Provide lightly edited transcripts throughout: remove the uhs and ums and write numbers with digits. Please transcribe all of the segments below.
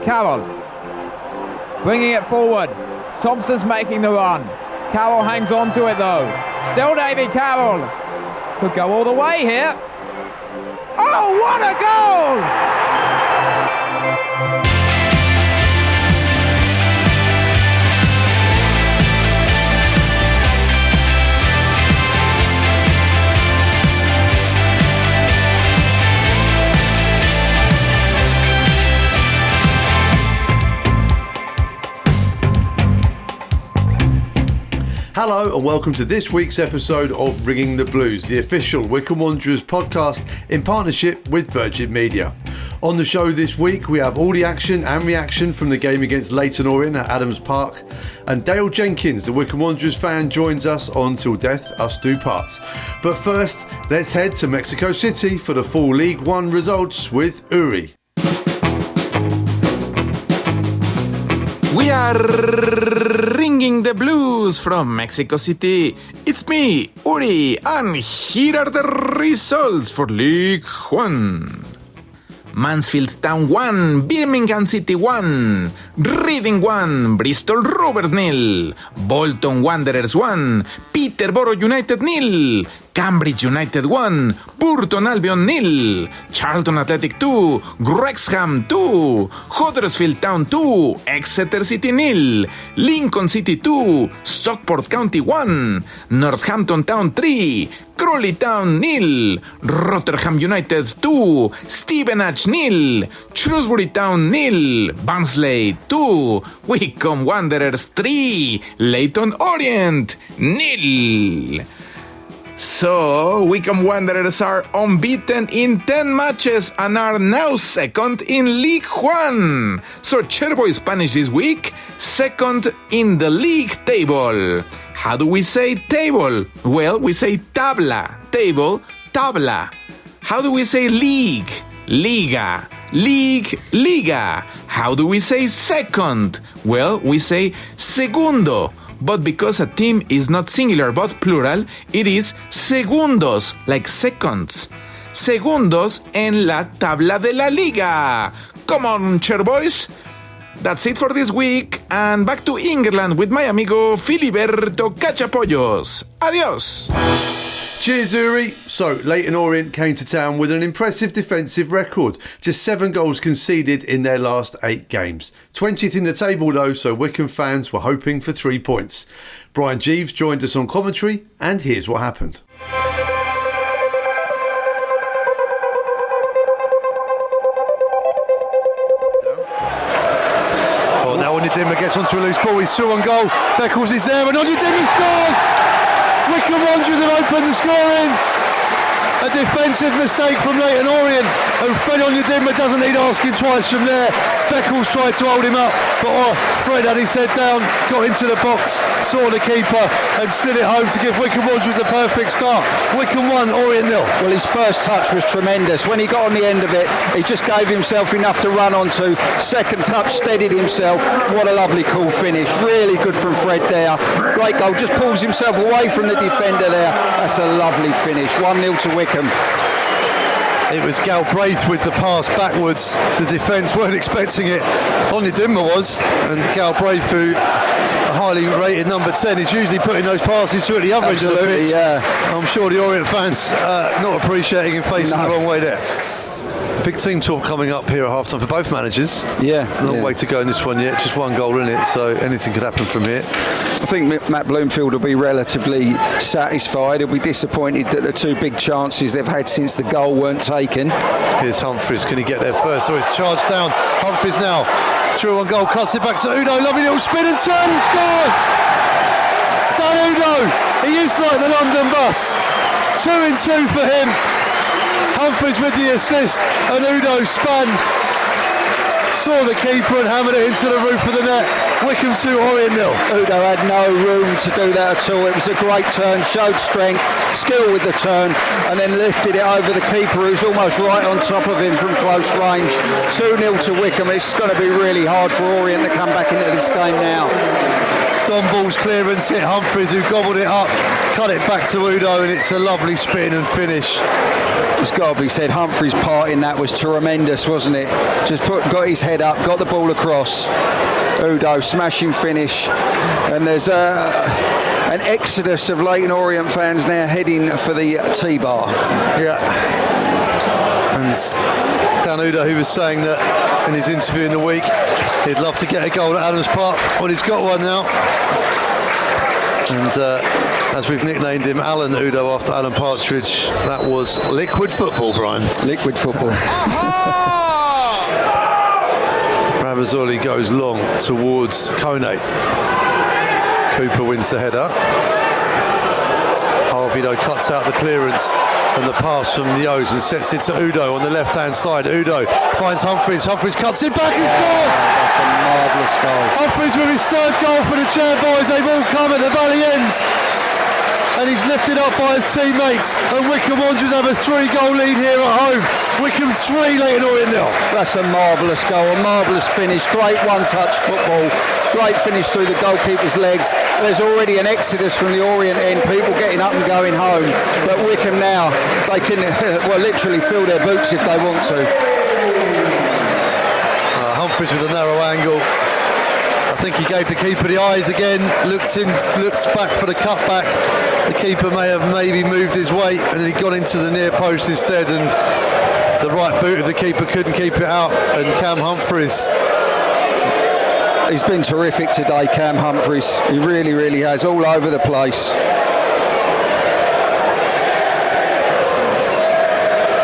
Carroll bringing it forward. Thompson's making the run. Carroll hangs on to it though. Still Davy Carroll. Could go all the way here. Oh, what a goal! Hello and welcome to this week's episode of Ringing the Blues, the official Wycombe Wanderers podcast in partnership with Virgin Media. On the show this week we have all the action and reaction from the game against Leyton Orient at Adams Park, and Dale Jenkins, the Wycombe Wanderers fan, joins us on Till Death Us Do Parts. But first, let's head to Mexico City for the full League One results with Uri. We are ringing the blues from Mexico City. It's me, Uri, and here are the results for League One. Mansfield Town 1, Birmingham City 1, Reading 1, Bristol Rovers 0, Bolton Wanderers 1, Peterborough United 0, Cambridge United 1, Burton Albion 0, Charlton Athletic 2, Wrexham 2, Huddersfield Town 2, Exeter City 0, Lincoln City 2, Stockport County 1, Northampton Town 3, Crawley Town 0, Rotherham United 2, Stevenage 0, Shrewsbury Town 0, Barnsley 2, Wycombe Wanderers 3, Leyton Orient 0. So, Wycombe Wanderers are unbeaten in 10 matches and are now second in League One. So, Chairboys Spanish this week, second in the league table. How do we say table? Well, we say tabla. Table, tabla. How do we say league? Liga. League, liga. How do we say second? Well, we say segundo. But because a team is not singular but plural, it is segundos, like seconds. Segundos en la tabla de la liga. Come on, Chairboys. That's it for this week, and back to England with my amigo Filiberto Cachapollos. Adios! Cheers, Uri. So, Leyton Orient came to town with an impressive defensive record. Just 7 goals conceded in their last 8 games. 20th in the table though, so Wycombe fans were hoping for 3 points. Brian Jeeves joined us on commentary, and here's what happened. Oh, now Onyedinma gets onto a loose ball. He's through on goal. Beckles is there, and Onyedinma scores! Wycombe Wanderers have opened the scoring. A defensive mistake from Leyton Orient, and Fred Onyedinma doesn't need asking twice from there. Beckles tried to hold him up, but Fred had his head down, got into the box, saw the keeper and slid it home to give Wycombe Wanderers a perfect start. Wycombe 1, Orient 0. Well, his first touch was tremendous. When he got on the end of it, he just gave himself enough to run onto. Second touch, steadied himself. What a lovely cool finish. Really good from Fred there. Great goal. Just pulls himself away from the defender there. That's a lovely finish. 1-0 to Wycombe. It was Galbraith with the pass backwards. The defence weren't expecting it. Onyedinma was, and Galbraith, who a highly rated number 10, is usually putting those passes through at the other end of the pitch. Yeah. I'm sure the Orient fans not appreciating him facing the wrong way there. Big team talk coming up here at half-time for both managers. Yeah. Long way to go in this one yet. Just 1 goal in it, so anything could happen from here. I think Matt Bloomfield will be relatively satisfied. He'll be disappointed that the 2 big chances they've had since the goal weren't taken. Here's Humphreys. Can he get there first? So it's charged down. Humphreys now through on goal. Cuts it back to Udo. Lovely little spin and turn and scores! Dan Udo. He is like the London bus. 2-2 for him. Humphreys with the assist, and Udo span, saw the keeper and hammered it into the roof of the net. Wycombe 2, Orient 0. Udo had no room to do that at all. It was a great turn, showed strength, skill with the turn, and then lifted it over the keeper, who's almost right on top of him from close range. 2-0 to Wycombe. It's going to be really hard for Orient to come back into this game now. Don Ball's clearance hit Humphreys, who gobbled it up, cut it back to Udo, and it's a lovely spin and finish. It's got to be said, Humphreys' part in that was tremendous, wasn't it? Just got his head up, got the ball across. Udo, smashing finish. And there's an exodus of Leyton Orient fans now heading for the T-bar. Yeah. And Dan Udo, who was saying that in his interview in the week, he'd love to get a goal at Adams Park. Well, he's got one now. And as we've nicknamed him, Alan Udo, after Alan Partridge, that was liquid football, Brian. Liquid football. Ravazoli goes long towards Kone. Cooper wins the header. Harvey, though, cuts out the clearance and the pass from the O's and sets it to Udo on the left-hand side. Udo finds Humphreys. Humphreys cuts it back and scores! That's a marvellous goal. Humphreys with his third goal for the Chairboys. They've all come at the Valley end. And he's lifted up by his teammates. And Wycombe Wanderers have a 3-goal lead here at home. Wycombe 3, Leyton Orient 0. That's a marvellous goal, a marvellous finish. Great one-touch football. Great finish through the goalkeeper's legs. There's already an exodus from the Orient end, people getting up and going home. But Wycombe now, they can literally fill their boots if they want to. Humphreys with a narrow angle. I think he gave the keeper the eyes again. Looks back for the cutback. The keeper may have moved his weight and he got into the near post instead, and the right boot of the keeper couldn't keep it out, and Cam Humphreys. He's been terrific today, Cam Humphreys. He really, really has, all over the place.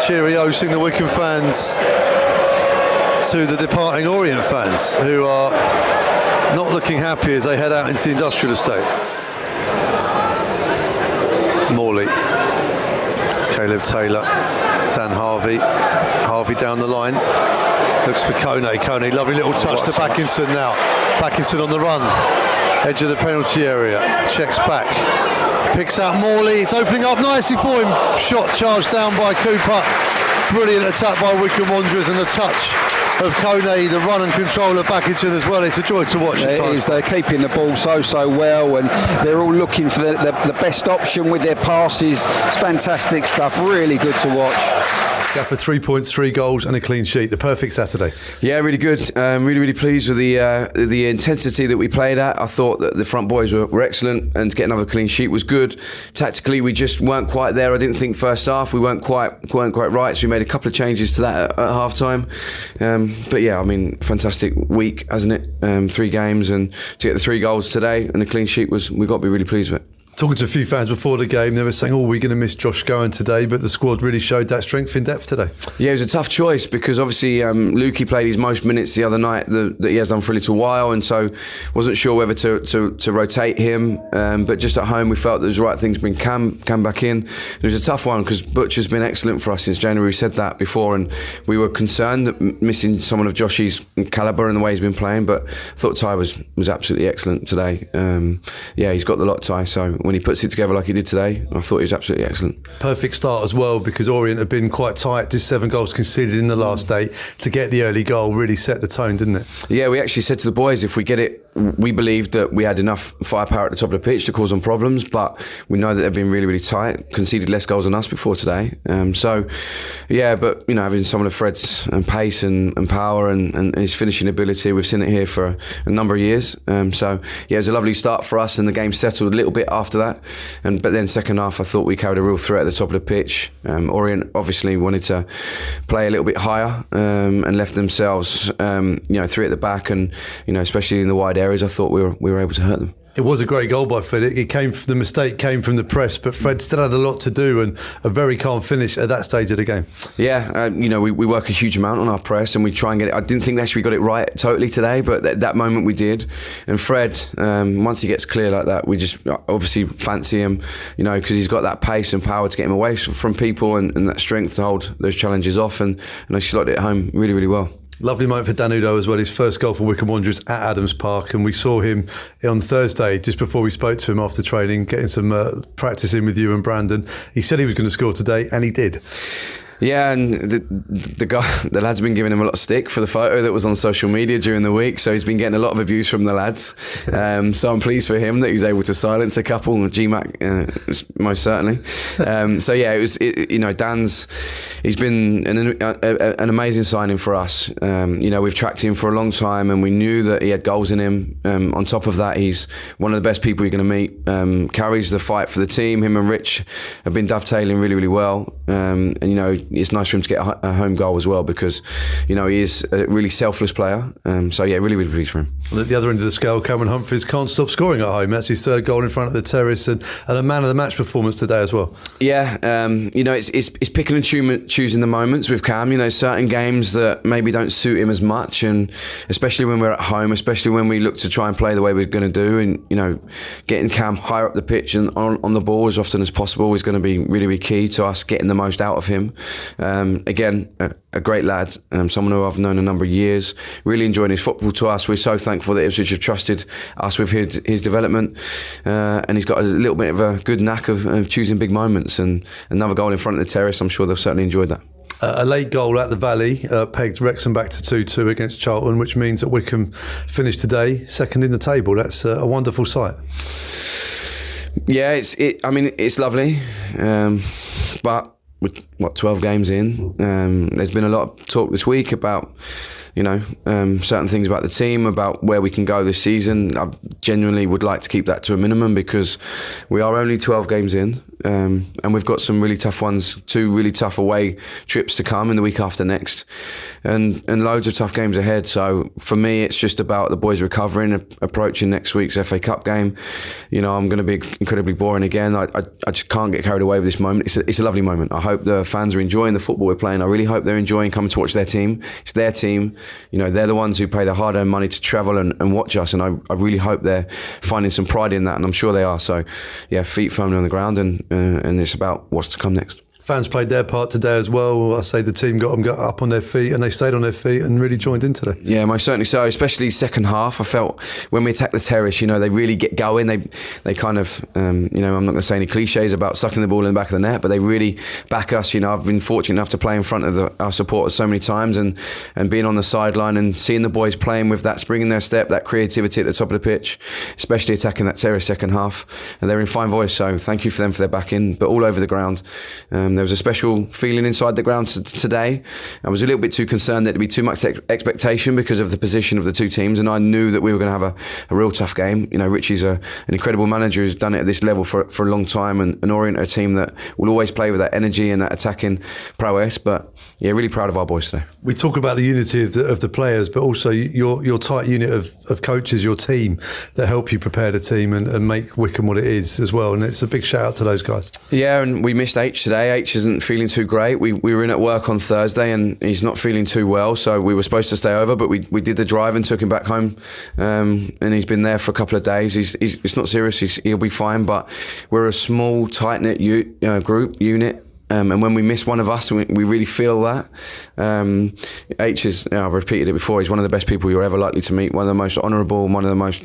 Cheerio, sing the Wycombe fans to the departing Orient fans, who are not looking happy as they head out into the industrial estate. Morley, Caleb Taylor, Dan Harvey down the line, looks for Kone, lovely little touch to Backinson now. Backinson on the run, edge of the penalty area, checks back, picks out Morley, it's opening up nicely for him, shot charged down by Cooper, brilliant attack by Wycombe Wanderers, and the touch of Kone, the run and control of Backinson as well. It's a joy to watch. It is. They're keeping the ball so well, and they're all looking for the best option with their passes. It's fantastic stuff, really good to watch. For 3 points, 3 goals and a clean sheet. The perfect Saturday. Yeah, really good. Really pleased with the intensity that we played at. I thought that the front boys were excellent, and to get another clean sheet was good. Tactically, we just weren't quite there. I didn't think first half we weren't quite right, so we made a couple of changes to that at half time. But yeah, I mean, fantastic week, hasn't it? 3 games, and to get the 3 goals today and a clean sheet we got to be really pleased with it. Talking to a few fans before the game, they were saying, we're going to miss Josh Scowen today, but the squad really showed that strength in depth today. Yeah, it was a tough choice because obviously Lukey played his most minutes the other night that he has done for a little while, and so wasn't sure whether to rotate him, but just at home we felt there was the right thing to bring Cam back in. It was a tough one because Butcher's been excellent for us since January. We said that before, and we were concerned that missing someone of Josh's calibre and the way he's been playing, but I thought Ty was absolutely excellent today. Yeah, he's got the lot, Ty, so when he puts it together like he did today, I thought he was absolutely excellent. Perfect start as well, because Orient had been quite tight, just 7 goals conceded in the last 8. To get the early goal really set the tone, didn't it? Yeah, we actually said to the boys, if we get it, we believed that we had enough firepower at the top of the pitch to cause them problems, but we know that they've been really tight, conceded less goals than us before today. So yeah, but having someone of Fred's pace and power and his finishing ability, we've seen it here for a number of years. So yeah, it was a lovely start for us, and the game settled a little bit after that. But then second half, I thought we carried a real threat at the top of the pitch. Orient obviously wanted to play a little bit higher and left themselves 3 at the back, and especially in the wide areas, I thought we were able to hurt them. It was a great goal by Fred. The mistake came from the press, but Fred still had a lot to do, and a very calm finish at that stage of the game. Yeah, we work a huge amount on our press, and we try and get it. I didn't think actually we got it right totally today, but at that moment we did. And Fred, once he gets clear like that, we just obviously fancy him, because he's got that pace and power to get him away from people, and that strength to hold those challenges off, and he slotted it home really well. Lovely moment for Dan Udo as well, his first goal for Wycombe Wanderers at Adams Park, and we saw him on Thursday, just before we spoke to him after training, getting some practice in with you and Brandon. He said he was going to score today, and he did. Yeah, and the lad's been giving him a lot of stick for the photo that was on social media during the week, so he's been getting a lot of abuse from the lads. So I'm pleased for him that he was able to silence a couple. GMAC, most certainly. So yeah, he's been an amazing signing for us. We've tracked him for a long time, and we knew that he had goals in him. On top of that, he's one of the best people you're going to meet. Carries the fight for the team. Him and Rich have been dovetailing really, really well. And it's nice for him to get a home goal as well, because he is a really selfless player. So yeah, really, really pleased for him. Well, at the other end of the scale, Cameron Humphreys can't stop scoring at home. That's his third goal in front of the terrace, and a man of the match performance today as well. Yeah, it's picking and choosing the moments with Cam. Certain games that maybe don't suit him as much, and especially when we're at home, especially when we look to try and play the way we're going to do, and getting Cam higher up the pitch and on the ball as often as possible is going to be really, really key to us getting the most out of him. Again, a great lad, someone who I've known a number of years, really enjoying his football to us. We're so thankful that Ipswich have trusted us with his development, and he's got a little bit of a good knack of choosing big moments, and another goal in front of the terrace. I'm sure they've certainly enjoyed that. A late goal at the Valley pegged Wrexham back to 2-2 against Charlton, which means that Wycombe finished today second in the table. That's a wonderful sight. Yeah, it's lovely, but with 12 games in, there's been a lot of talk this week about certain things about the team, about where we can go this season. I genuinely would like to keep that to a minimum, because we are only 12 games in, and we've got some really tough ones, 2 really tough away trips to come in the week after next, and loads of tough games ahead. So for me, it's just about the boys recovering, approaching next week's FA Cup game. I'm going to be incredibly boring again. I just can't get carried away with this moment. It's a lovely moment. I hope the fans are enjoying the football we're playing. I really hope they're enjoying coming to watch their team. It's their team. They're the ones who pay their hard-earned money to travel and watch us, and I really hope they're finding some pride in that, and I'm sure they are. So yeah, feet firmly on the ground, and it's about what's to come next. Fans played their part today as well. I say the team got up on their feet, and they stayed on their feet and really joined in today. Yeah, most certainly so, especially second half. I felt when we attacked the terrace, they really get going. They kind of, I'm not going to say any cliches about sucking the ball in the back of the net, but they really back us. I've been fortunate enough to play in front of our supporters so many times, and being on the sideline and seeing the boys playing with that spring in their step, that creativity at the top of the pitch, especially attacking that terrace second half. And they're in fine voice, so thank you for them for their backing, but all over the ground. There was a special feeling inside the ground today. I was a little bit too concerned that there'd be too much expectation because of the position of the two teams, and I knew that we were going to have a real tough game. Richie's an incredible manager who's done it at this level for a long time, and Orient are a team that will always play with that energy and that attacking prowess. But yeah, really proud of our boys today. We talk about the unity of the players, but also your tight unit of coaches, your team that help you prepare the team and make Wycombe what it is as well. And it's a big shout out to those guys. Yeah, and we missed H today. H isn't feeling too great. We were in at work on Thursday, and he's not feeling too well, so we were supposed to stay over, but we did the drive and took him back home, and he's been there for a couple of days. It's not serious. He'll be fine, but we're a small, tight-knit unit. And when we miss one of us, we really feel that. H is, I've repeated it before, he's one of the best people you're ever likely to meet, one of the most honourable, one of the most,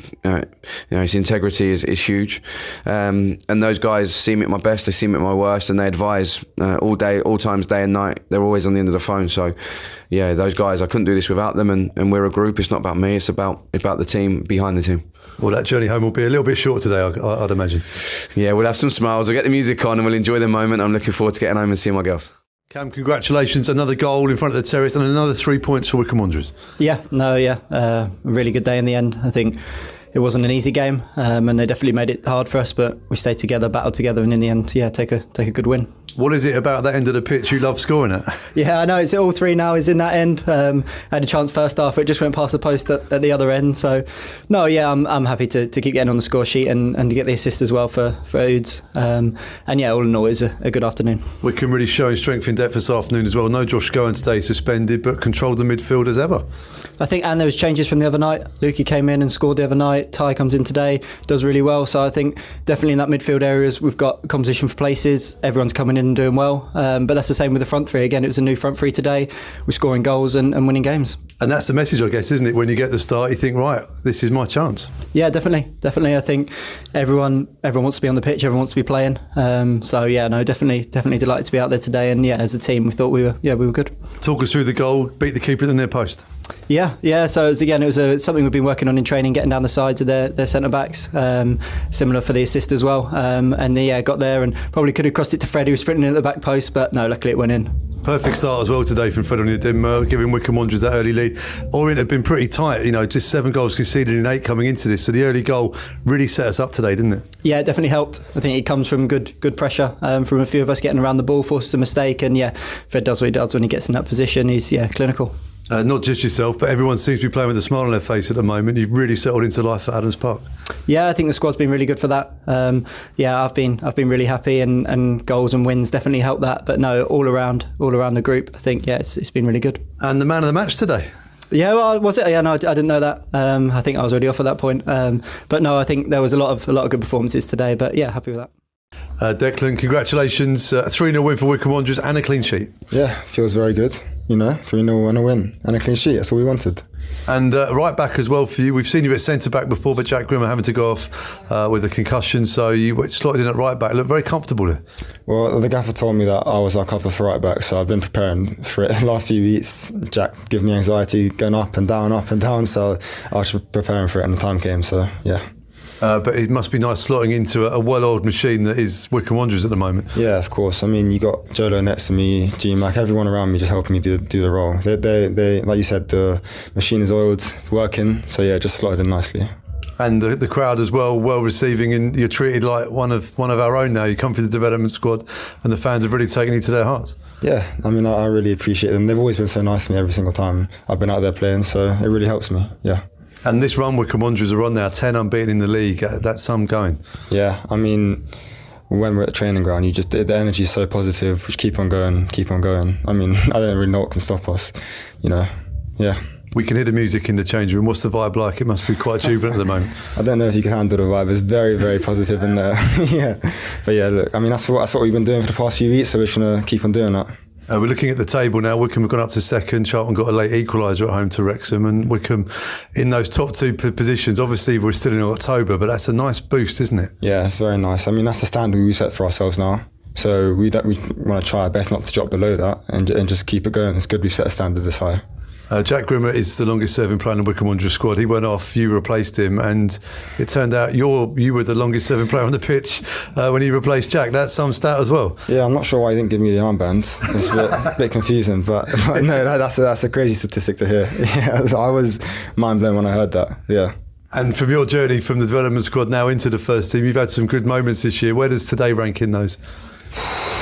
his integrity is huge. And those guys see me at my best, they see me at my worst, and they advise all day, all times, day and night. They're always on the end of the phone. So yeah, those guys, I couldn't do this without them, and we're a group. It's not about me, it's about the team behind the team. Well, that journey home will be a little bit short today, I'd imagine. Yeah, we'll have some smiles. We'll get the music on and we'll enjoy the moment. I'm looking forward to getting home and seeing my girls. Cam, congratulations. Another goal in front of the terrace and another 3 points for Wycombe Wanderers. A really good day in the end. I think it wasn't an easy game, and they definitely made it hard for us, but we stayed together, battled together, and in the end, take a good win. What is it about that end of the pitch you love scoring at? Yeah, I know, it's all three now is in that end. Had a chance first half, it just went past the post at the other end. So, I'm happy to keep getting on the score sheet and to get the assist as well for Oods. All in all, it was a good afternoon. Wycombe really showing strength in depth this afternoon as well. No Josh Scowen today, suspended, but controlled the midfield as ever. I think, and there was changes from the other night. Lukey came in and scored the other night. Ty comes in today, does really well. So I think definitely in that midfield areas, we've got competition for places. Everyone's coming in and doing well. But that's the same with the front three. Again, it was a new front three today. We're scoring goals and winning games. And that's the message, I guess, isn't it? When you get the start, you think, right, this is my chance. Yeah, definitely. I think everyone wants to be on the pitch. Everyone wants to be playing. Definitely delighted to be out there today. And yeah, as a team, we thought we were good. Talk us through the goal. Beat the keeper at the near post. Yeah. So it was something we've been working on in training, getting down the sides of their centre backs. Similar for the assist as well. Got there and probably could have crossed it to Fred, who was sprinting in at the back post, but no, luckily it went in. Perfect start as well today from Fred Onyedinma, giving Wycombe Wanderers that early lead. Orient had been pretty tight, just 7 goals conceded in 8 coming into this. So the early goal really set us up today, didn't it? Yeah, it definitely helped. I think it comes from good pressure from a few of us getting around the ball, forces a mistake, and Fred does what he does when he gets in that position. He's clinical. Not just yourself, but everyone seems to be playing with a smile on their face at the moment. You've really settled into life at Adams Park. Yeah, I think the squad's been really good for that. I've been really happy, and goals and wins definitely help that. But no, all around the group, I think it's been really good. And the man of the match today. Yeah, well, was it? Yeah, no, I didn't know that. I think I was already off at that point. But no, I think there was a lot of good performances today. But yeah, happy with that. Declan, congratulations. 3-0 win for Wycombe Wanderers and a clean sheet. Yeah, feels very good. 3-0 and a win and a clean sheet. That's all we wanted. And right back as well for you. We've seen you at centre back before, but Jack Grimmer having to go off with a concussion, so you slotted in at right back. Look very comfortable there. Well, the gaffer told me that I was uncomfortable for right back, so I've been preparing for it the last few weeks. Jack gave me anxiety going up and down, so I was preparing for it and the time came, so yeah. But it must be nice slotting into a well-oiled machine that is Wycombe Wanderers at the moment. Yeah, of course. I mean, you got Jolo next to me, G-Mac, everyone around me just helping me do the role. They like you said, the machine is oiled, it's working. So yeah, just slotted in nicely. And the crowd as well receiving, and you're treated like one of our own now. You come through the development squad, and the fans have really taken you to their hearts. Yeah, I mean, I really appreciate them. They've always been so nice to me every single time I've been out there playing. So it really helps me. Yeah. And this run Wycombe Wanderers are on now, 10 unbeaten in the league. That's some going. Yeah, I mean, when we're at the training ground, the energy is so positive. We just keep on going. I mean, I don't really know what can stop us, yeah. We can hear the music in the change room. What's the vibe like? It must be quite jubilant at the moment. I don't know if you can handle the vibe. It's very, very positive in there. Yeah. But yeah, look, I mean, that's what we've been doing for the past few weeks, so we're just going to keep on doing that. We're looking at the table now. Wycombe have gone up to second. Charlton got a late equaliser at home to Wrexham, and Wycombe in those top 2 positions. Obviously, we're still in October, but that's a nice boost, isn't it? Yeah, it's very nice. I mean, that's the standard we set for ourselves now. So we want to try our best not to drop below that and just keep it going. It's good we set a standard this high. Jack Grimmer is the longest serving player in the Wycombe Wanderers squad. He went off, you replaced him, and it turned out you were the longest serving player on the pitch when he replaced Jack. That's some stat as well. Yeah, I'm not sure why he didn't give me the armband. It's a bit confusing, but no, that's a crazy statistic to hear. Yeah, I was mind blown when I heard that. Yeah. And from your journey from the development squad now into the first team, you've had some good moments this year. Where does today rank in those?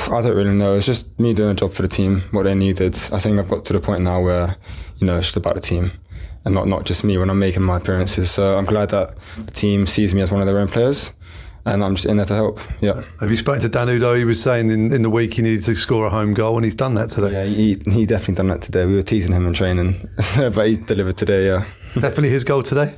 I don't really know. It's just me doing a job for the team, what they needed. I think I've got to the point now where, it's just about the team and not just me when I'm making my appearances. So I'm glad that the team sees me as one of their own players and I'm just in there to help. Yeah. Have you spoken to Dan Udo? He was saying in the week he needed to score a home goal and he's done that today. Yeah, he definitely done that today. We were teasing him in training, but he delivered today, yeah. Definitely his goal today?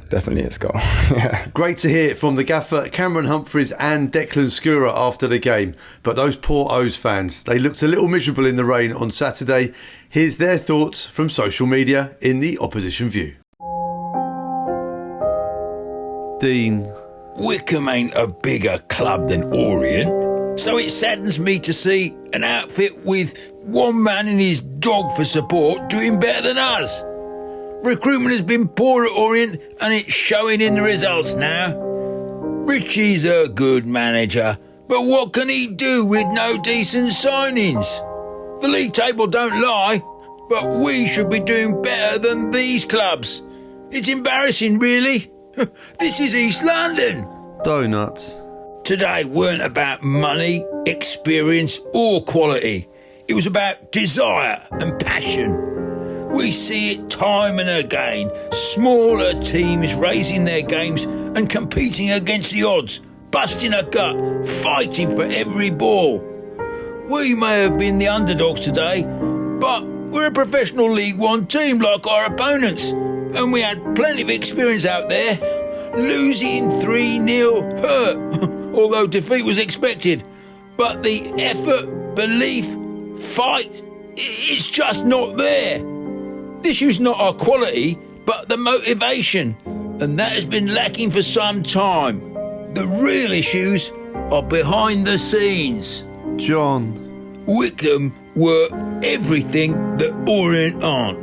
Definitely his goal. Yeah. Great to hear from the gaffer Cameron Humphreys and Declan Skura after the game. But those poor O's fans, they looked a little miserable in the rain on Saturday. Here's their thoughts from social media in the opposition view. Dean. Wycombe ain't a bigger club than Orient, so it saddens me to see an outfit with one man and his dog for support doing better than us. Recruitment has been poor at Orient and it's showing in the results now. Richie's a good manager, but what can he do with no decent signings? The league table don't lie, but we should be doing better than these clubs. It's embarrassing, really. This is East London. Donuts. Today weren't about money, experience or quality. It was about desire and passion. We see it time and again, smaller teams raising their games and competing against the odds, busting a gut, fighting for every ball. We may have been the underdogs today, but we're a professional League One team like our opponents, and we had plenty of experience out there. Losing 3-0 hurt, although defeat was expected. but the effort, belief, fight, it's just not there. The issue's not our quality, but the motivation, and that has been lacking for some time. The real issues are behind the scenes. John. Wycombe were everything that Orient aren't.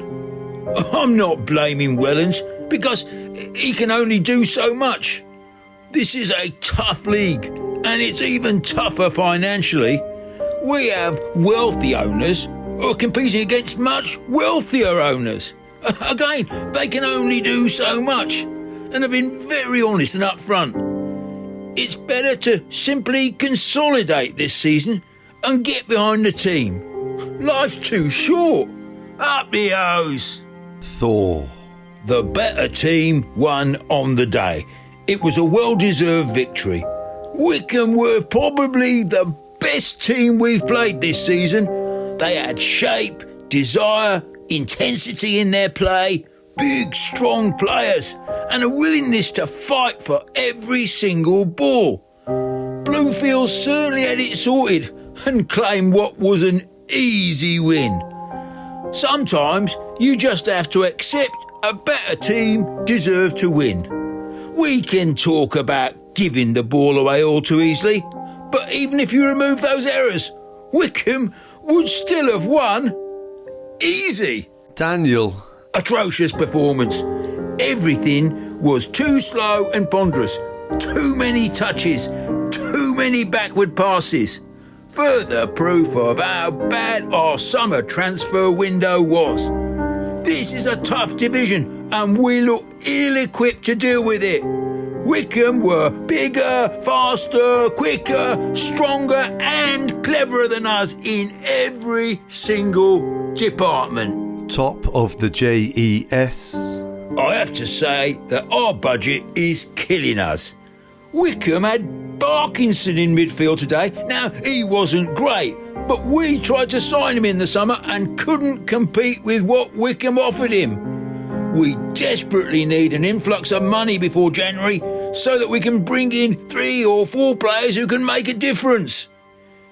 I'm not blaming Wellens, because he can only do so much. This is a tough league, and it's even tougher financially. We have wealthy owners who are competing against much wealthier owners. Again, they can only do so much, and have been very honest and upfront. It's better to simply consolidate this season and get behind the team. Life's too short. Up the O's. Thor. The better team won on the day. It was a well-deserved victory. Wycombe were probably the best team we've played this season. They had shape, desire, intensity in their play, big, strong players, and a willingness to fight for every single ball. Bloomfield certainly had it sorted and claimed what was an easy win. Sometimes you just have to accept a better team deserves to win. We can talk about giving the ball away all too easily, but even if you remove those errors, Wycombe would still have won easy. Daniel. Atrocious performance. Everything was too slow and ponderous. Too many touches. Too many backward passes. Further proof of how bad our summer transfer window was. This is a tough division, and we look ill-equipped to deal with it. Wycombe were bigger, faster, quicker, stronger and cleverer than us in every single department. Top of the JES. I have to say that our budget is killing us. Wycombe had Parkinson in midfield today. Now, he wasn't great, but we tried to sign him in the summer and couldn't compete with what Wycombe offered him. We desperately need an influx of money before January so that we can bring in 3 or 4 players who can make a difference.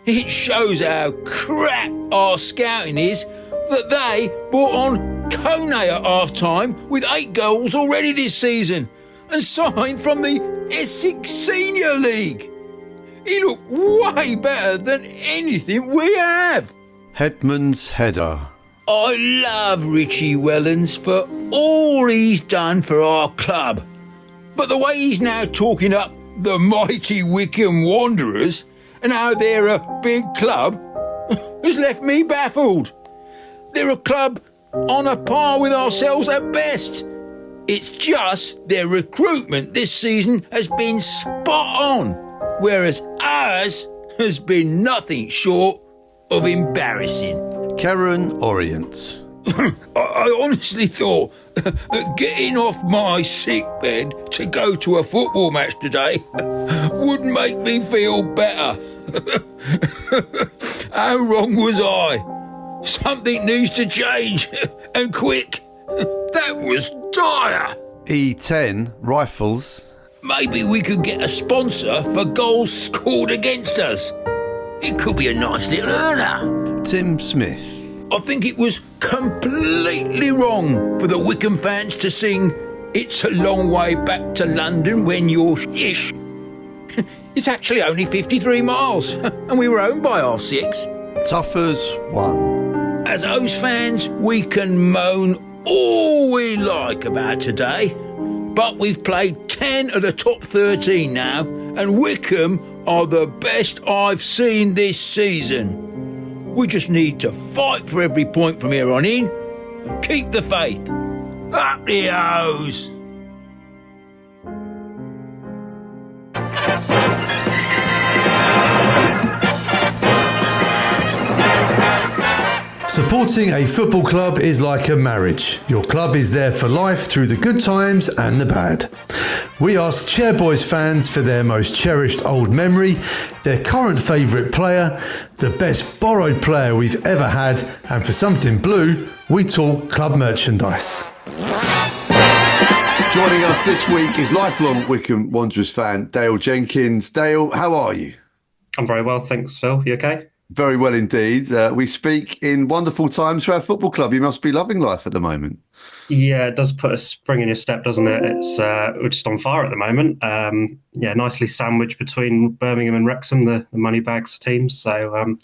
It shows how crap our scouting is that they brought on Kone at half-time with 8 goals already this season and signed from the Essex Senior League. He looked way better than anything we have. Headman's header. I love Richie Wellens for all he's done for our club. But the way he's now talking up the mighty Wycombe Wanderers and how they're a big club has left me baffled. They're a club on a par with ourselves at best. It's just their recruitment this season has been spot on, whereas ours has been nothing short of embarrassing. Leyton Orient. I honestly thought that getting off my sick bed to go to a football match today would make me feel better. How wrong was I? Something needs to change, and quick. That was dire. E10 Rifles. Maybe we could get a sponsor for goals scored against us. It could be a nice little earner. Tim Smith. I think it was completely wrong for the Wycombe fans to sing "It's a long way back to London when you're ish." It's actually only 53 miles, and we were home by 6:30. Toughers 1. As O's fans, we can moan all we like about today, but we've played 10 of the top 13 now, and Wycombe are the best I've seen this season. We just need to fight for every point from here on in and keep the faith. Up the O's! Supporting a football club is like a marriage. Your club is there for life through the good times and the bad. We ask Chairboys fans for their most cherished old memory, their current favourite player, the best borrowed player we've ever had, and for something blue, we talk club merchandise. Joining us this week is lifelong Wycombe Wanderers fan Dale Jenkins. Dale, how are you? I'm very well, thanks, Phil. You okay? Very well indeed. We speak in wonderful times for our football club. You must be loving life at the moment. Yeah, it does put a spring in your step, doesn't it? It's we're just on fire at the moment. Nicely sandwiched between Birmingham and Wrexham, the Moneybags teams. So,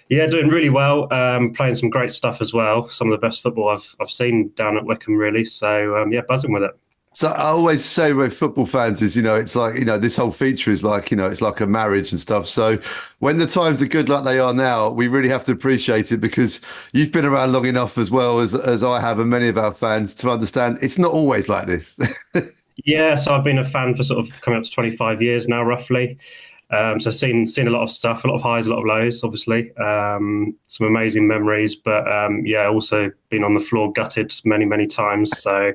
doing really well. Playing some great stuff as well. Some of the best football I've seen down at Wycombe, really. So, buzzing with it. So I always say with football fans is, it's like, this whole feature is like, it's like a marriage and stuff. So when the times are good like they are now, we really have to appreciate it because you've been around long enough as well as I have and many of our fans to understand it's not always like this. Yeah, so I've been a fan for sort of coming up to 25 years now, roughly. So seen a lot of stuff, a lot of highs, a lot of lows, obviously. Some amazing memories, but also been on the floor gutted many, many times. So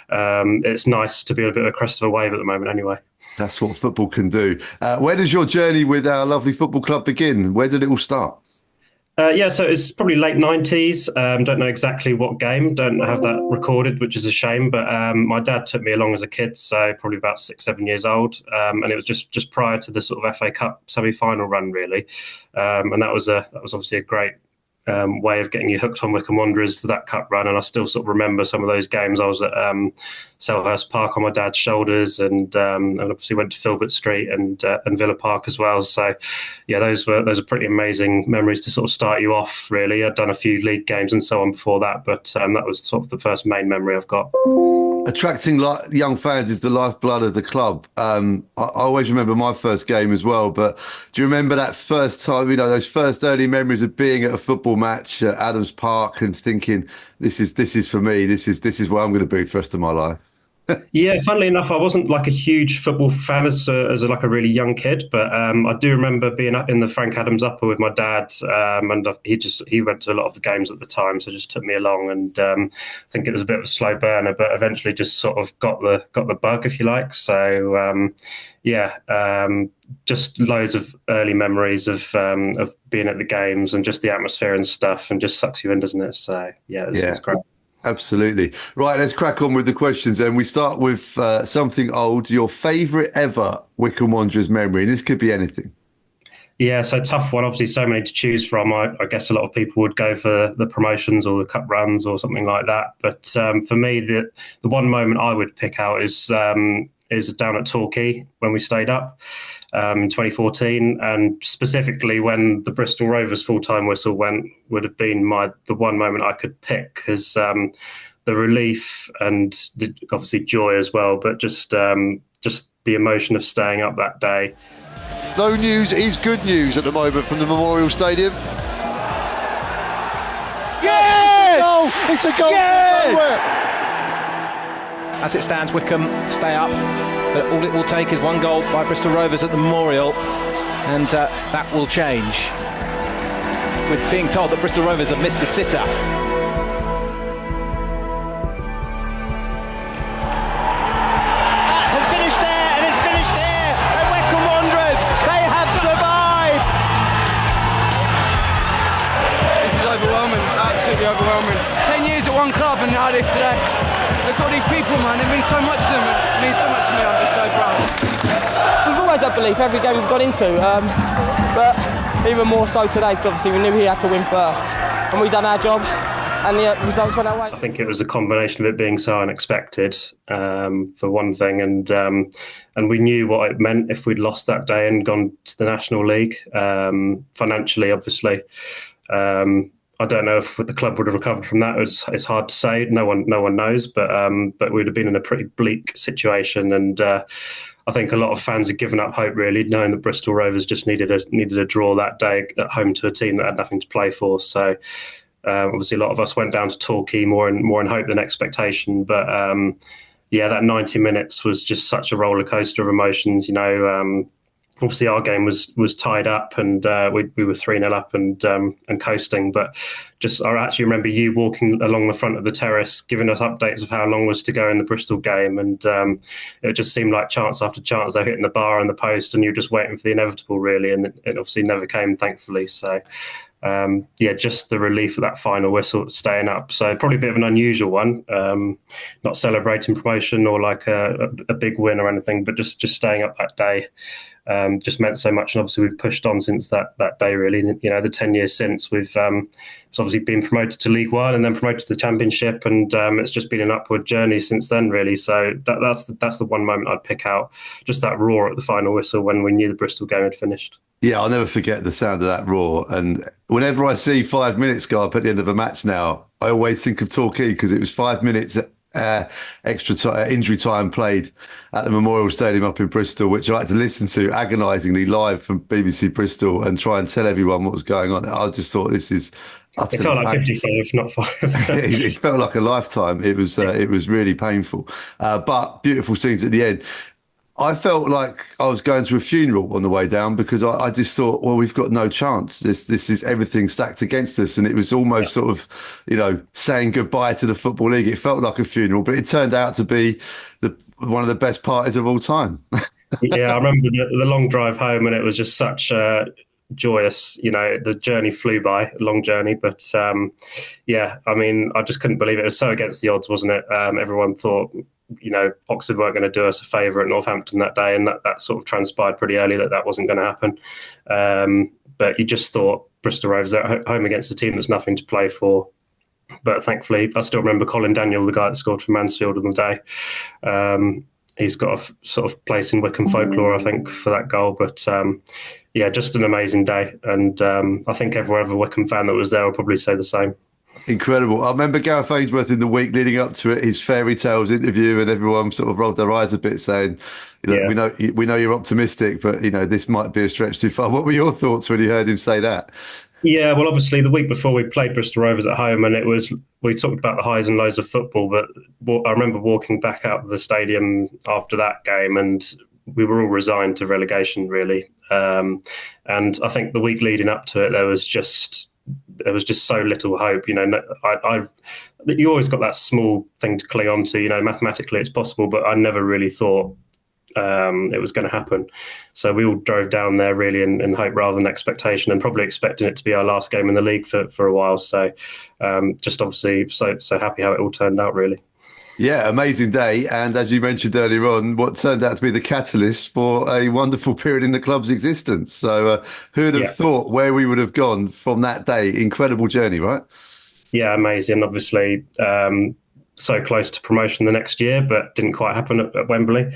it's nice to be a bit of a crest of a wave at the moment anyway. That's what football can do. Where does your journey with our lovely football club begin? Where did it all start? So it's probably late 90s. Don't know exactly what game. Don't have that recorded, which is a shame. But my dad took me along as a kid, so probably about 6-7 years old. And it was just prior to the sort of FA Cup semi-final run, really. And that was obviously a great way of getting you hooked on Wycombe Wanderers, that cup run. And I still sort of remember some of those games. I was at Selhurst Park on my dad's shoulders, and obviously went to Filbert Street and Villa Park as well. So those are pretty amazing memories to sort of start you off, really. I'd done a few league games and so on before that, but that was sort of the first main memory I've got. Attracting young fans is the lifeblood of the club. I always remember my first game as well, but do you remember that first time, those first early memories of being at a football match at Adams Park and thinking, this is for me, this is where I'm going to be for the rest of my life? Yeah, funnily enough, I wasn't like a huge football fan as a really young kid, but I do remember being up in the Frank Adams Upper with my dad, and he went to a lot of the games at the time, so just took me along, and I think it was a bit of a slow burner, but eventually just sort of got the bug, if you like. So just loads of early memories of being at the games and just the atmosphere and stuff, and just sucks you in, doesn't it? So it's great. Absolutely. Right, let's crack on with the questions then. We start with something old. Your favourite ever Wycombe Wanderers memory? This could be anything. Yeah, so tough one. Obviously, so many to choose from. I guess a lot of people would go for the promotions or the cup runs or something like that. But for me, the one moment I would pick out is down at Torquay when we stayed up in 2014, and specifically when the Bristol Rovers full-time whistle went, would have been the one moment I could pick, because the relief and obviously joy as well, but just the emotion of staying up that day. No news is good news at the moment from the Memorial Stadium. Yes! It's a goal! Yes! As it stands, Wycombe stay up, but all it will take is one goal by Bristol Rovers at the Memorial, and that will change. We're being told that Bristol Rovers have missed a sitter. Has finished there, and it's finished here at Wycombe Wanderers. They have survived. This is overwhelming, absolutely overwhelming. 10 years at one club, and now this today. Look at all these people, man. It means so much to them. It means so much to me. I'm just so proud. We've always had belief every game we've gone into, but even more so today, because obviously we knew he had to win first, and we've done our job, and the results went our way. I think it was a combination of it being so unexpected, for one thing, and we knew what it meant if we'd lost that day and gone to the National League, financially, obviously. I don't know if the club would have recovered from that. It's hard to say. No one knows. But we'd have been in a pretty bleak situation, and I think a lot of fans had given up hope, really, knowing that Bristol Rovers just needed a draw that day at home to a team that had nothing to play for. So obviously, a lot of us went down to Torquay more in hope than expectation. But that 90 minutes was just such a roller coaster of emotions. Obviously, our game was tied up, and we were 3-0 up and coasting. But I actually remember you walking along the front of the terrace, giving us updates of how long was to go in the Bristol game, and it just seemed like chance after chance they were hitting the bar and the post, and you were just waiting for the inevitable, really, and it obviously never came, thankfully. So. Just the relief of that final whistle, staying up. So probably a bit of an unusual one, not celebrating promotion or like a big win or anything, but just staying up that day just meant so much. And obviously we've pushed on since that day, really. The 10 years since, we've it's obviously been promoted to League One and then promoted to the Championship, and it's just been an upward journey since then, really. So that's the one moment I'd pick out, just that roar at the final whistle when we knew the Bristol game had finished. Yeah, I'll never forget the sound of that roar. And whenever I see 5 minutes go up at the end of a match now, I always think of Torquay, because it was 5 minutes injury time played at the Memorial Stadium up in Bristol, which I had to listen to agonisingly live from BBC Bristol and try and tell everyone what was going on. I just thought, this is utterly it felt like 55, not 5. It felt like a lifetime. It was really painful, but beautiful scenes at the end. I felt like I was going to a funeral on the way down, because I just thought, well, we've got no chance. This is everything stacked against us. And it was almost sort of, saying goodbye to the Football League. It felt like a funeral, but it turned out to be one of the best parties of all time. Yeah, I remember the long drive home, and it was just such joyous. The journey flew by, long journey. But I just couldn't believe it. It was so against the odds, wasn't it? Everyone thought, Oxford weren't going to do us a favour at Northampton that day, and that sort of transpired pretty early that wasn't going to happen. But you just thought Bristol Rovers at home against a team that's nothing to play for. But thankfully, I still remember Colin Daniel, the guy that scored for Mansfield on the day. He's got a sort of place in Wycombe folklore, I think, for that goal. But just an amazing day. And I think every other Wycombe fan that was there will probably say the same. Incredible. I remember Gareth Ainsworth in the week leading up to it, his fairy tales interview, and everyone sort of rolled their eyes a bit, saying, we know you're optimistic, but this might be a stretch too far. What were your thoughts when you heard him say that? Yeah, well, obviously the week before we played Bristol Rovers at home, and we talked about the highs and lows of football, but I remember walking back out of the stadium after that game, and we were all resigned to relegation, really. And I think the week leading up to it, there was just so little hope. You always got that small thing to cling on to. Mathematically it's possible, but I never really thought it was going to happen. So we all drove down there really in hope rather than expectation, and probably expecting it to be our last game in the league for a while. So just obviously so happy how it all turned out, really. Yeah, amazing day. And as you mentioned earlier on, what turned out to be the catalyst for a wonderful period in the club's existence. So who'd have thought where we would have gone from that day? Incredible journey, right? Yeah, amazing. Obviously, so close to promotion the next year, but didn't quite happen at Wembley.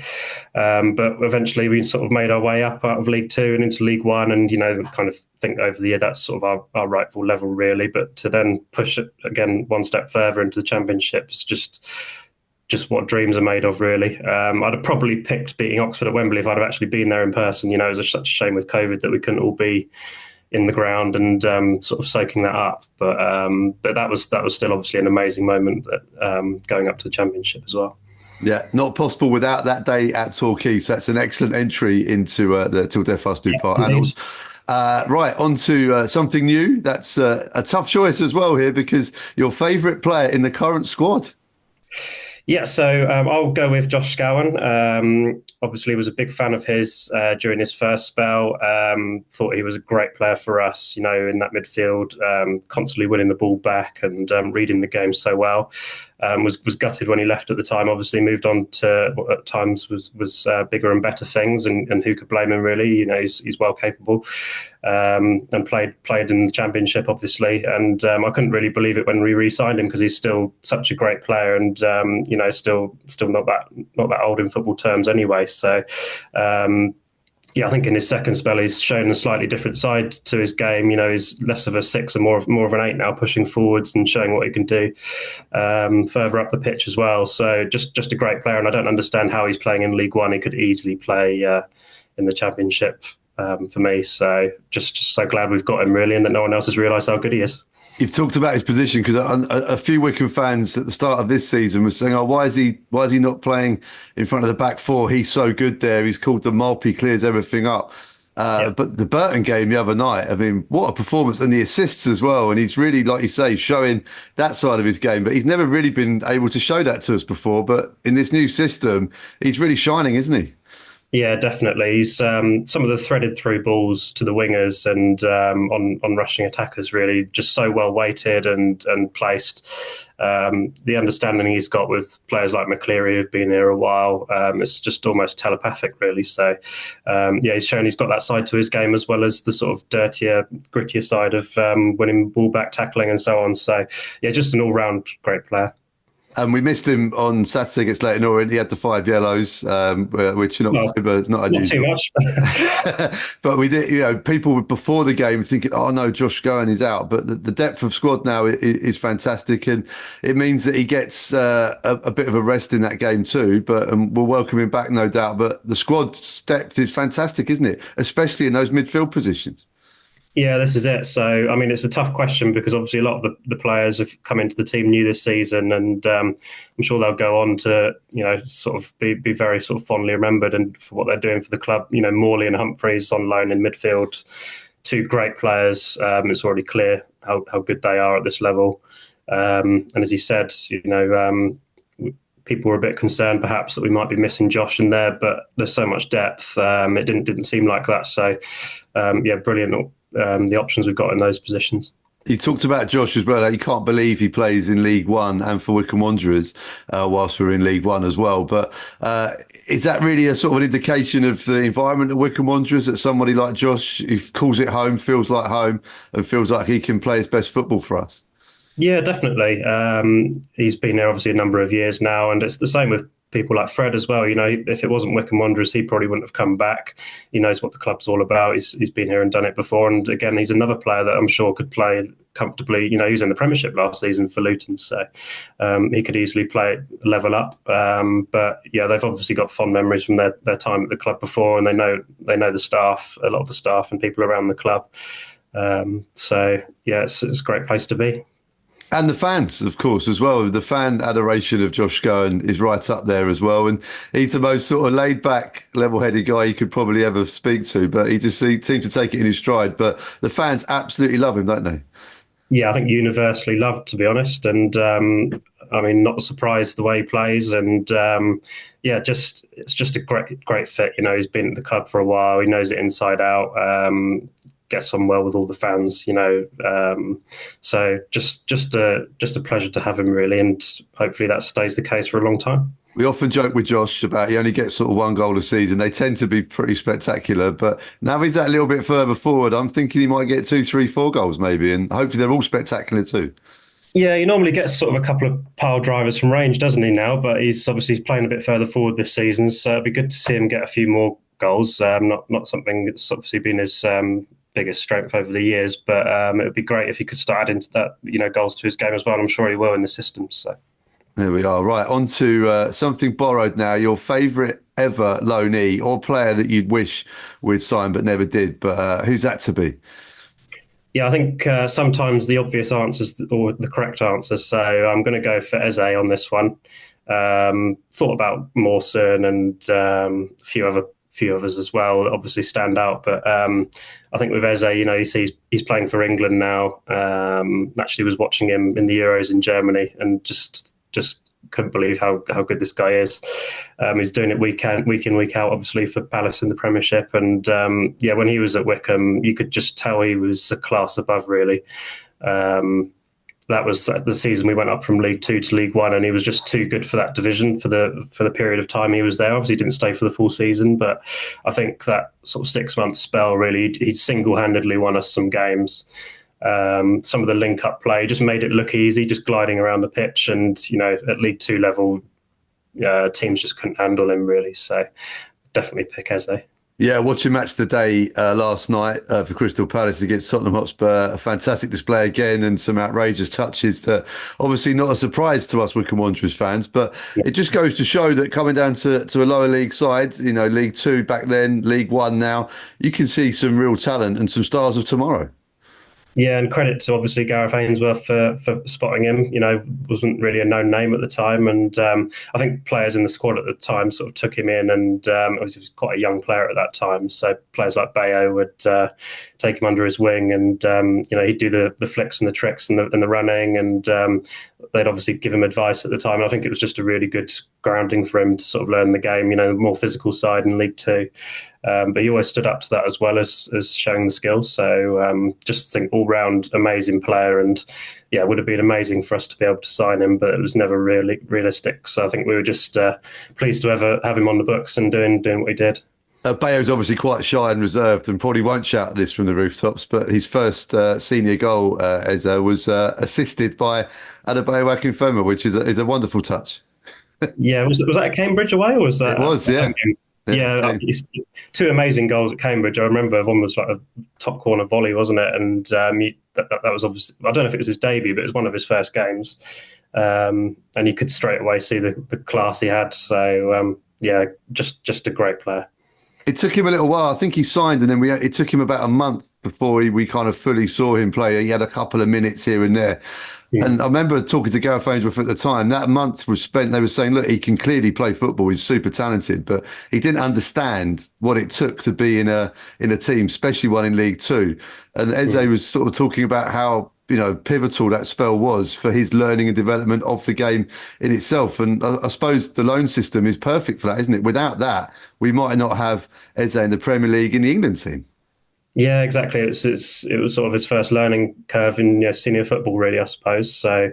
But eventually we sort of made our way up out of League Two and into League One, and kind of think over the year that's sort of our rightful level, really. But to then push it again one step further into the Championship is just what dreams are made of, really. I'd have probably picked beating Oxford at Wembley if I'd have actually been there in person. It was such a shame with COVID that we couldn't all be in the ground and sort of soaking that up. But that was still obviously an amazing moment that, going up to the Championship as well. Yeah, not possible without that day at Torquay. So that's an excellent entry into the Till Death Us Do Part annals. Right, on to something new. That's a tough choice as well here, because your favourite player in the current squad. Yeah, so I'll go with Josh Scowen. Obviously, was a big fan of his during his first spell. Thought he was a great player for us, in that midfield, constantly winning the ball back and reading the game so well. Was gutted when he left at the time. Obviously, moved on to what at times was bigger and better things, and who could blame him, really? He's well capable, and played in the Championship, obviously. And I couldn't really believe it when we re-signed him, because he's still such a great player, and still not that old in football terms anyway. So. I think in his second spell, he's shown a slightly different side to his game. He's less of a 6 and more of an 8 now, pushing forwards and showing what he can do further up the pitch as well. So just a great player, and I don't understand how he's playing in League One. He could easily play in the Championship for me. So just so glad we've got him, really, and that no one else has realised how good he is. You've talked about his position, because a few Wycombe fans at the start of this season were saying, why is he not playing in front of the back four? He's so good there. He's called the mop. He clears everything up. But the Burton game the other night, what a performance, and the assists as well. And he's really, like you say, showing that side of his game. But he's never really been able to show that to us before. But in this new system, he's really shining, isn't he? Yeah, definitely. He's some of the threaded through balls to the wingers and on rushing attackers, really just so well weighted and placed. The understanding he's got with players like McCleary who've been here a while, it's just almost telepathic, really. So, he's shown he's got that side to his game as well as the sort of dirtier, grittier side of winning ball back tackling and so on. So, yeah, just an all-round great player. And we missed him on Saturday against Leyton Orient. He had the 5 yellows, which in October is not unusual. Not too much. But we did, people before the game thinking, oh no, Josh Scowen is out. But the depth of squad now is fantastic. And it means that he gets a bit of a rest in that game too. But we'll welcome him back, no doubt. But the squad's depth is fantastic, isn't it? Especially in those midfield positions. Yeah, this is it. So, I mean, it's a tough question because obviously a lot of the players have come into the team new this season, and I'm sure they'll go on to, sort of be very sort of fondly remembered and for what they're doing for the club. Morley and Humphreys on loan in midfield, 2 great players. It's already clear how good they are at this level. And as you said, people were a bit concerned perhaps that we might be missing Josh in there, but there's so much depth. It didn't seem like that. So, brilliant. The options we've got in those positions. You talked about Josh as well. You can't believe he plays in League One and for Wycombe Wanderers whilst we're in League One as well. But is that really a sort of an indication of the environment at Wycombe Wanderers, that somebody like Josh, who calls it home, feels like home and feels like he can play his best football for us? Yeah, definitely. He's been there obviously a number of years now, and it's the same with people like Fred as well. If it wasn't Wycombe Wanderers, he probably wouldn't have come back. He knows what the club's all about. He's been here and done it before. And again, he's another player that I'm sure could play comfortably. He was in the Premiership last season for Luton, so he could easily play level up. But yeah, they've obviously got fond memories from their time at the club before, and they know the staff, a lot of the staff and people around the club. So yeah, it's a great place to be. And the fans, of course, as well. The fan adoration of Josh Scowen is right up there as well. And he's the most sort of laid-back, level-headed guy you could probably ever speak to. But he seems to take it in his stride. But the fans absolutely love him, don't they? Yeah, I think universally loved, to be honest. And not surprised the way he plays. And it's just a great fit. He's been at the club for a while. He knows it inside out. Gets on well with all the fans, so just a pleasure to have him, really, and hopefully that stays the case for a long time. We often joke with Josh about he only gets sort of 1 goal a season. They tend to be pretty spectacular, but now he's that little bit further forward. I'm thinking he might get 2, 3, 4 goals maybe, and hopefully they're all spectacular too. Yeah, he normally gets sort of a couple of pile drivers from range, doesn't he, now? But he's playing a bit further forward this season, so it'd be good to see him get a few more goals. Not something that's obviously been his biggest strength over the years, but it would be great if he could start adding to that, goals to his game as well. I'm sure he will in the system. So there we are. Right, on to something borrowed now. Your favourite ever loanee or player that you'd wish we'd signed but never did. But who's that to be? Yeah, I think sometimes the obvious answers or the correct answers. So I'm going to go for Eze on this one. Thought about Mawson and a few others as well obviously stand out, but I think with Eze, he's playing for England now. Actually was watching him in the Euros in Germany and just couldn't believe how good this guy is. He's doing it week in, week out, obviously for Palace in the Premiership, and when he was at Wycombe, you could just tell he was a class above, really. That was the season we went up from League 2 to League 1, and he was just too good for that division for the period of time he was there. Obviously, he didn't stay for the full season, but I think that sort of 6-month spell, really, he single-handedly won us some games. Some of the link-up play just made it look easy, just gliding around the pitch, and at League 2 level, teams just couldn't handle him, really. So definitely pick Eze. Yeah, watching Match of the Day last night for Crystal Palace against Tottenham Hotspur, a fantastic display again and some outrageous touches that obviously not a surprise to us Wycombe Wanderers fans, but it just goes to show that coming down to a lower league side, League 2 back then, League 1 now, you can see some real talent and some stars of tomorrow. Yeah, and credit to obviously Gareth Ainsworth for spotting him. Wasn't really a known name at the time, and I think players in the squad at the time sort of took him in, and obviously he was quite a young player at that time. So players like Bayo would take him under his wing, and he'd do the flicks and the tricks and the running, and they'd obviously give him advice at the time. And I think it was just a really good grounding for him to sort of learn the game, the more physical side in League Two. But he always stood up to that as well as showing the skills. So just think all round amazing player, and it would have been amazing for us to be able to sign him, but it was never really realistic. So I think we were just pleased to ever have him on the books and doing what he did. Bayo's obviously quite shy and reserved and probably won't shout this from the rooftops, but his first senior goal, Eze, was assisted by Adebayo Akinfenwa, which is a wonderful touch. Yeah, was that at Cambridge away, or was that? It was, yeah. Yeah, two amazing goals at Cambridge. I remember one was like a top corner volley, wasn't it? And that was obviously, I don't know if it was his debut, but it was one of his first games. And you could straight away see the class he had. So, just a great player. It took him a little while. I think he signed, and then it took him about a month before we kind of fully saw him play. He had a couple of minutes here and there. Yeah. And I remember talking to Gareth Ainsworth at the time. That month was spent, they were saying, look, he can clearly play football. He's super talented, but he didn't understand what it took to be in a team, especially one in League Two. And Eze was sort of talking about how pivotal that spell was for his learning and development of the game in itself. And I suppose the loan system is perfect for that, isn't it? Without that, we might not have Eze in the Premier League in the England team. Yeah, exactly. It was sort of his first learning curve in senior football, really, I suppose. So,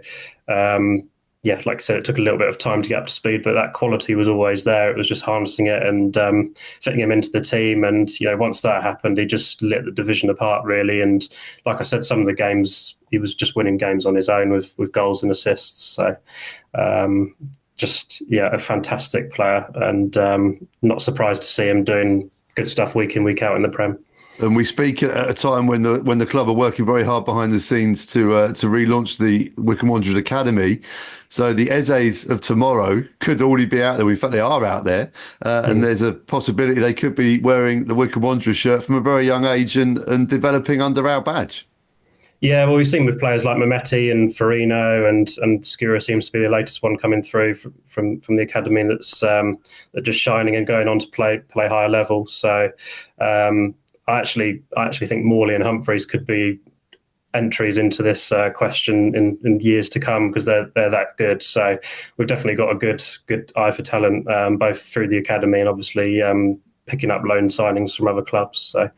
like I said, it took a little bit of time to get up to speed, but that quality was always there. It was just harnessing it and fitting him into the team. And, once that happened, he just lit the division apart, really. And like I said, some of the games, he was just winning games on his own with goals and assists. So, a fantastic player, and not surprised to see him doing good stuff week in, week out in the Prem. And we speak at a time when the club are working very hard behind the scenes to relaunch the Wycombe Wanderers Academy. So the Ezes of tomorrow could already be out there. In fact, they are out there. And there's a possibility they could be wearing the Wycombe Wanderers shirt from a very young age and developing under our badge. Yeah, well, we've seen with players like Mehmeti and Farino and Skura seems to be the latest one coming through from the academy that's just shining and going on to play higher level. So I actually think Morley and Humphreys could be entries into this question in years to come because they're that good. So we've definitely got a good eye for talent, both through the academy and obviously picking up loan signings from other clubs. So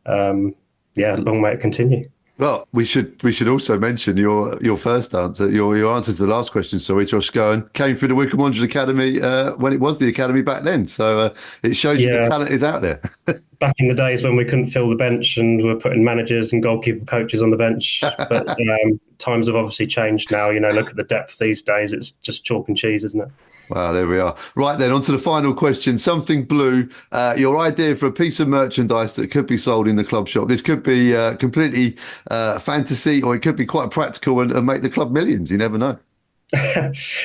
long may it continue. Well, we should also mention your first answer, your answer to the last question. Sorry, Josh Scowen came through the Wycombe Wanderers Academy when it was the academy back then. So it shows you the talent is out there. Back in the days when we couldn't fill the bench and we're putting managers and goalkeeper coaches on the bench, but times have obviously changed now. Look at the depth these days; it's just chalk and cheese, isn't it? Wow, there we are. Right then, on to the final question. Something blue, your idea for a piece of merchandise that could be sold in the club shop. This could be completely fantasy, or it could be quite practical and make the club millions. You never know.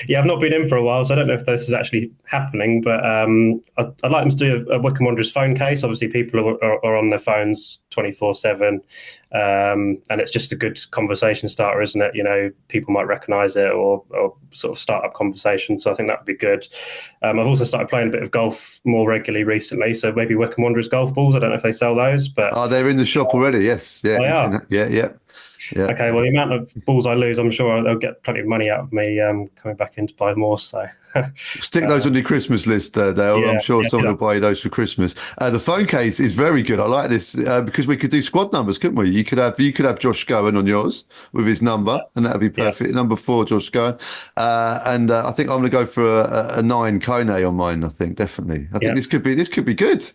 Yeah, I've not been in for a while, so I don't know if this is actually happening, but I'd like them to do a Wycombe Wanderers phone case. Obviously, people are on their phones 24/7, and it's just a good conversation starter, isn't it? People might recognise it or sort of start up conversation, so I think that would be good. I've also started playing a bit of golf more regularly recently, so maybe Wycombe Wanderers golf balls. I don't know if they sell those, but they're in the shop already. Yes, yeah, they are. Yeah. Yeah. Okay, well, the amount of balls I lose, I'm sure they'll get plenty of money out of me coming back in to buy more. So stick those on your Christmas list, Dale. I'm sure someone will buy you those for Christmas. The phone case is very good. I like this because we could do squad numbers, couldn't we? You could have Josh Scowen on yours with his number, and that'd be perfect. Number 4, Josh Scowen, and I think I'm going to go for a 9 Kone on mine. I think definitely. I think this could be good.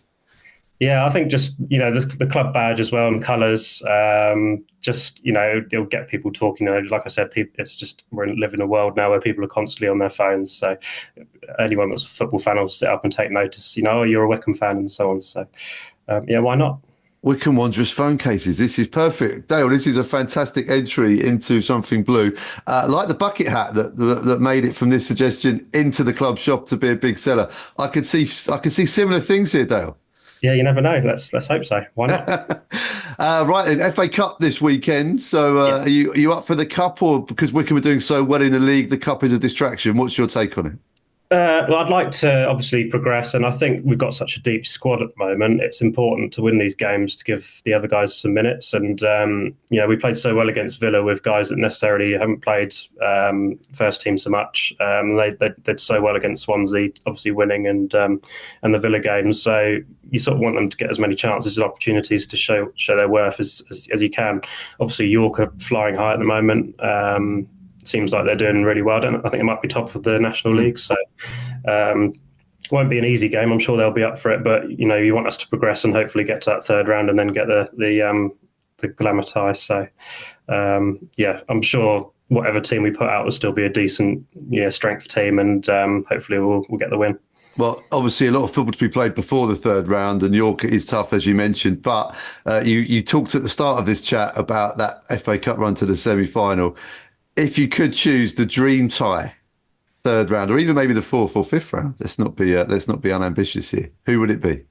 Yeah, I think just, the club badge as well and colours, it'll get people talking. Like I said, it's just, we live in a world now where people are constantly on their phones. So anyone that's a football fan will sit up and take notice, you're a Wycombe fan and so on. So, why not? Wycombe Wanderers phone cases. This is perfect. Dale, this is a fantastic entry into something blue. Like the bucket hat that made it from this suggestion into the club shop to be a big seller. I could see similar things here, Dale. Yeah, you never know. Let's hope so. Why not? Right then, FA Cup this weekend. So are you up for the Cup, or because Wycombe are doing so well in the league, the Cup is a distraction? What's your take on it? Well, I'd like to obviously progress, and I think we've got such a deep squad at the moment. It's important to win these games to give the other guys some minutes. And we played so well against Villa with guys that necessarily haven't played first team so much. They did so well against Swansea, obviously winning, and the Villa games. So you sort of want them to get as many chances and opportunities to show their worth as you can. Obviously, York are flying high at the moment. Seems like they're doing really well. I think it might be top of the National League, so won't be an easy game. I'm sure they'll be up for it, but you want us to progress and hopefully get to that third round and then get the glamour tie. So I'm sure whatever team we put out will still be a decent strength team, and hopefully we'll get the win. Well, obviously a lot of football to be played before the third round, and York is tough, as you mentioned. But you talked at the start of this chat about that FA Cup run to the semi-final. If you could choose the dream tie, third round, or even maybe the fourth or fifth round, let's not be unambitious here. Who would it be?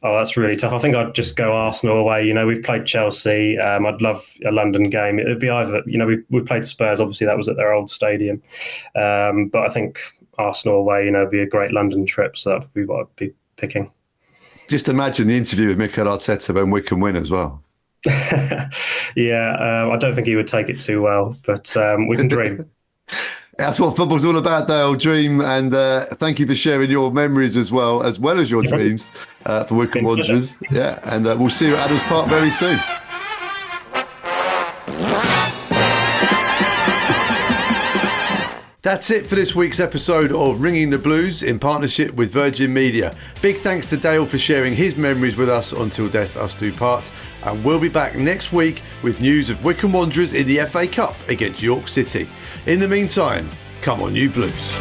Oh, that's really tough. I think I'd just go Arsenal away. We've played Chelsea. I'd love a London game. It'd be either. We've played Spurs. Obviously, that was at their old stadium. But I think Arsenal away. Would be a great London trip. So that would be what I'd be picking. Just imagine the interview with Mikel Arteta when Wycombe win as well. I don't think he would take it too well, but we can dream. That's what football's all about, Dale. Dream, and thank you for sharing your memories as well as your dreams for Wycombe Wanderers. Yeah, and we'll see you at Adams Park very soon. That's it for this week's episode of Ringing the Blues in partnership with Virgin Media. Big thanks to Dale for sharing his memories with us on Till Death Us Do Part. And we'll be back next week with news of Wycombe Wanderers in the FA Cup against York City. In the meantime, come on you Blues.